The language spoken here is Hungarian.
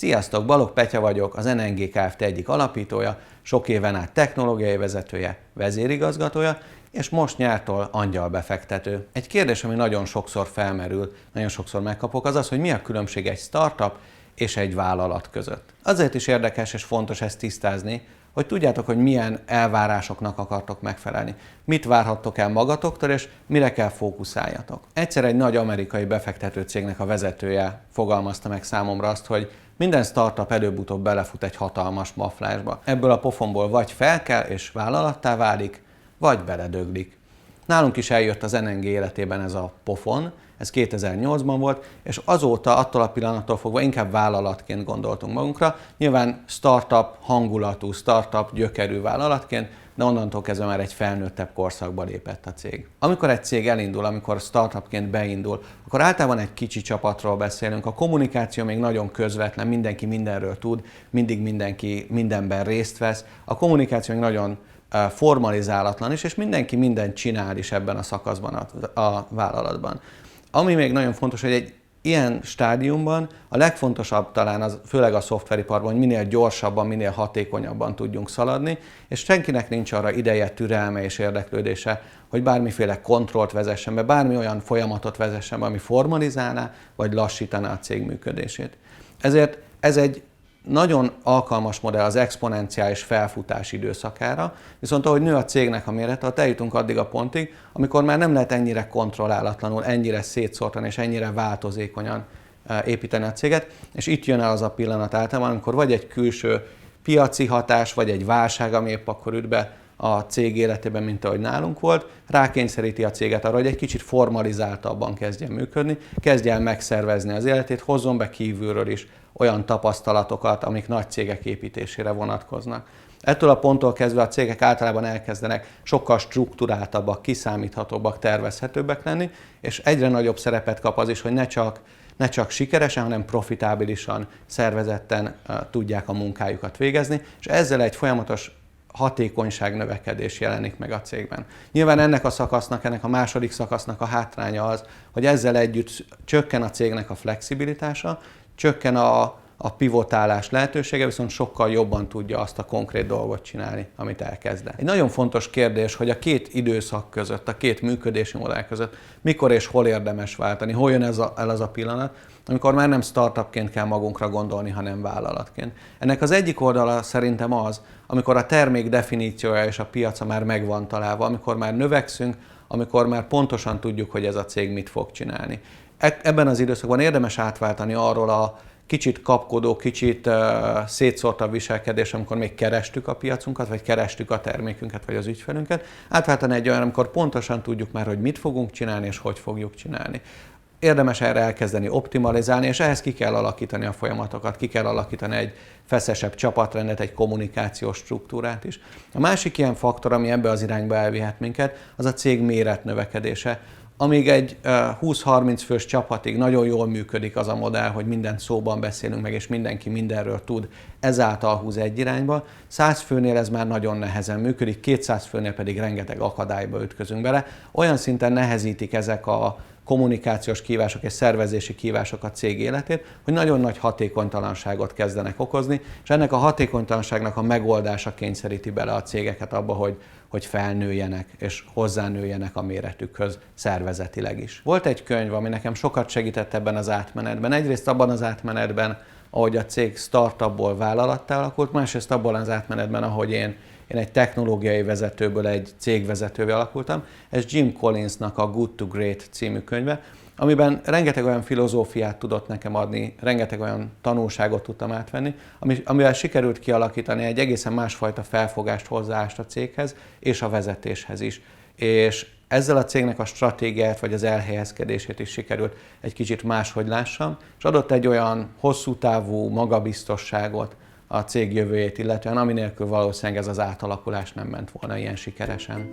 Sziasztok, Balogh Petya vagyok, az NNG Kft. Egyik alapítója, sok éven át technológiai vezetője, vezérigazgatója, és most nyártól angyalbefektető. Egy kérdés, ami nagyon sokszor felmerül, nagyon sokszor megkapok, az az, hogy mi a különbség egy startup és egy vállalat között. Azért is érdekes és fontos ezt tisztázni, hogy tudjátok, hogy milyen elvárásoknak akartok megfelelni. Mit várhattok el magatoktól, és mire kell fókuszáljatok. Egyszer egy nagy amerikai befektető cégnek a vezetője fogalmazta meg számomra azt, hogy minden startup előbb-utóbb belefut egy hatalmas maflásba. Ebből a pofonból vagy felkel és vállalattá válik, vagy beledöglik. Nálunk is eljött az NNG életében ez a pofon, ez 2008-ban volt, és azóta, attól a pillanattól fogva inkább vállalatként gondoltunk magunkra. Nyilván startup hangulatú, startup gyökerű vállalatként, de onnantól kezdve már egy felnőttebb korszakba lépett a cég. Amikor egy cég elindul, amikor startupként beindul, akkor általában egy kicsi csapatról beszélünk. A kommunikáció még nagyon közvetlen, mindenki mindenről tud, mindig mindenki mindenben részt vesz. A kommunikáció még nagyon formalizálatlan is, és mindenki mindent csinál is ebben a szakaszban a vállalatban. Ami még nagyon fontos, hogy egy ilyen stádiumban a legfontosabb talán az, főleg a szoftveriparban, hogy minél gyorsabban, minél hatékonyabban tudjunk szaladni, és senkinek nincs arra ideje, türelme és érdeklődése, hogy bármiféle kontrollt vezessen be, bármi olyan folyamatot vezessen be, ami formalizálná, vagy lassítaná a cég működését. Ezért ez egy nagyon alkalmas modell az exponenciális felfutás időszakára, viszont ahogy nő a cégnek a mérete, ott eljutunk addig a pontig, amikor már nem lehet ennyire kontrollálatlanul, ennyire szétszórtan és ennyire változékonyan építeni a céget, és itt jön el az a pillanat általában, amikor vagy egy külső piaci hatás, vagy egy válság, ami épp akkor üt be a cég életében, mint ahogy nálunk volt, rákényszeríti a céget arra, hogy egy kicsit formalizáltabban kezdjen működni, kezdje el megszervezni az életét, hozzon be kívülről is olyan tapasztalatokat, amik nagy cégek építésére vonatkoznak. Ettől a ponttól kezdve a cégek általában elkezdenek sokkal strukturáltabbak, kiszámíthatóbbak, tervezhetőbbek lenni, és egyre nagyobb szerepet kap az is, hogy ne csak sikeresen, hanem profitábilisan, szervezetten tudják a munkájukat végezni, és ezzel egy folyamatos hatékonyság növekedés jelenik meg a cégben. Nyilván ennek a második szakasznak a hátránya az, hogy ezzel együtt csökken a cégnek a flexibilitása, csökken a pivotálás lehetősége, viszont sokkal jobban tudja azt a konkrét dolgot csinálni, amit elkezd. Egy nagyon fontos kérdés, hogy a két időszak között, a két működési modell között mikor és hol érdemes váltani, hol jön el az a pillanat, amikor már nem startupként kell magunkra gondolni, hanem vállalatként. Ennek az egyik oldala szerintem az, amikor a termék definíciója és a piaca már meg van találva, amikor már növekszünk, amikor már pontosan tudjuk, hogy ez a cég mit fog csinálni. Ebben az időszakban érdemes átváltani arról a kicsit kapkodó, kicsit szétszórtabb viselkedés, amikor még kerestük a piacunkat, vagy kerestük a termékünket, vagy az ügyfelünket, átváltani egy olyan, amikor pontosan tudjuk már, hogy mit fogunk csinálni, és hogy fogjuk csinálni. Érdemes erre elkezdeni optimalizálni, és ehhez ki kell alakítani a folyamatokat, ki kell alakítani egy feszesebb csapatrendet, egy kommunikációs struktúrát is. A másik ilyen faktor, ami ebbe az irányba elvihet minket, az a cég méret növekedése. Amíg egy 20-30 fős csapatig nagyon jól működik az a modell, hogy mindent szóban beszélünk meg, és mindenki mindenről tud, ezáltal húz egy irányba. 100 főnél ez már nagyon nehezen működik, 200 főnél pedig rengeteg akadályba ütközünk bele. Olyan szinten nehezítik ezek a kommunikációs kihívások és szervezési kihívások a cég életét, hogy nagyon nagy hatékonytalanságot kezdenek okozni, és ennek a hatékonytalanságnak a megoldása kényszeríti bele a cégeket abba, hogy felnőjenek és hozzánőjenek a méretükhöz szervezetileg is. Volt egy könyv, ami nekem sokat segített ebben az átmenetben. Egyrészt abban az átmenetben, ahogy a cég startupból vállalattá alakult, másrészt abban az átmenetben, ahogy én egy technológiai vezetőből egy cégvezetővé alakultam. Ez Jim Collinsnak a Good to Great című könyve, amiben rengeteg olyan filozófiát tudott nekem adni, rengeteg olyan tanulságot tudtam átvenni, amivel sikerült kialakítani egy egészen másfajta felfogást, hozzáállást a céghez és a vezetéshez is. És ezzel a cégnek a stratégiát vagy az elhelyezkedését is sikerült egy kicsit máshogy lássam, és adott egy olyan hosszú távú magabiztosságot a cég jövőjét illetően, ami nélkül valószínűleg ez az átalakulás nem ment volna ilyen sikeresen.